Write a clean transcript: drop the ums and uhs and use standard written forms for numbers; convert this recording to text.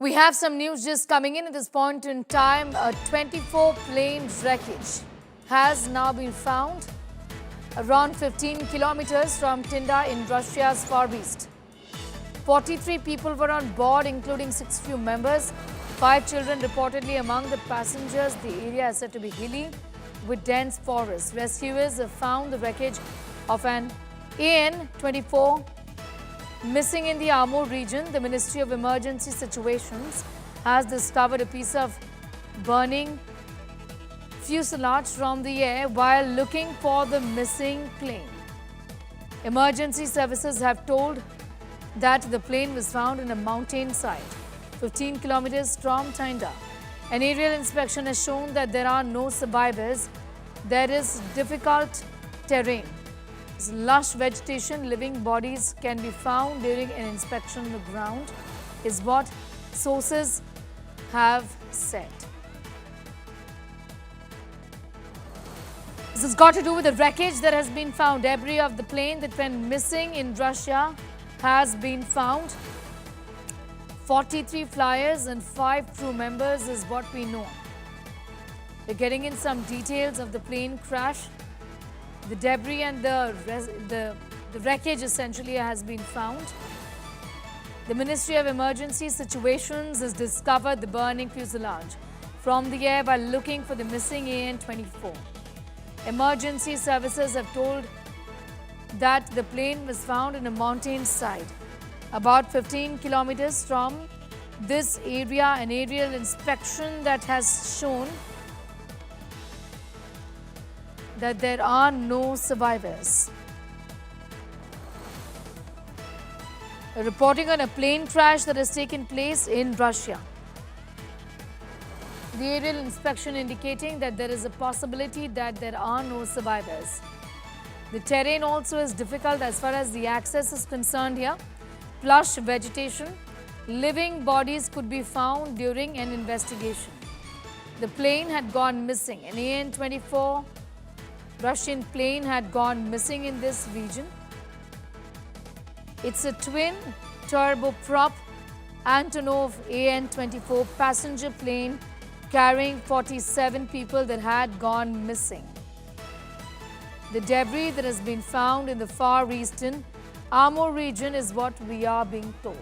We have some news just coming in at this point in time. A 24-plane wreckage has now been found around 15 kilometers from Tinda in Russia's far east. 43 people were on board, including 6 crew members. 5 children reportedly among the passengers. The area is said to be hilly with dense forests. Rescuers have found the wreckage of an AN-24 missing in the Amur region. The Ministry of Emergency Situations has discovered a piece of burning fuselage from the air while looking for the missing plane. Emergency services have told that the plane was found in a mountain site 15 kilometers from Tinda. An aerial inspection has shown that there are no survivors. There is difficult terrain. Lush vegetation, living bodies can be found during an inspection on the ground, is what sources have said. This has got to do with the wreckage that has been found. Debris of the plane that went missing in Russia has been found. 43 flyers and 5 crew members is what we know. We're getting in some details of the plane crash. The debris and the wreckage essentially has been found. The Ministry of Emergency Situations has discovered the burning fuselage from the air while looking for the missing AN-24. Emergency services have told that the plane was found in a mountain side about 15 kilometers from this area. An aerial inspection that has shown that there are no survivors. Reporting on a plane crash that has taken place in Russia. The aerial inspection indicating that there is a possibility that there are no survivors. The terrain also is difficult as far as the access is concerned here. Plush vegetation. Living bodies could be found during an investigation. The plane had gone missing. An AN-24 Russian plane had gone missing in this region. It's a twin turboprop Antonov AN-24 passenger plane carrying 47 people that had gone missing. The debris that has been found in the far eastern Amur region is what we are being told.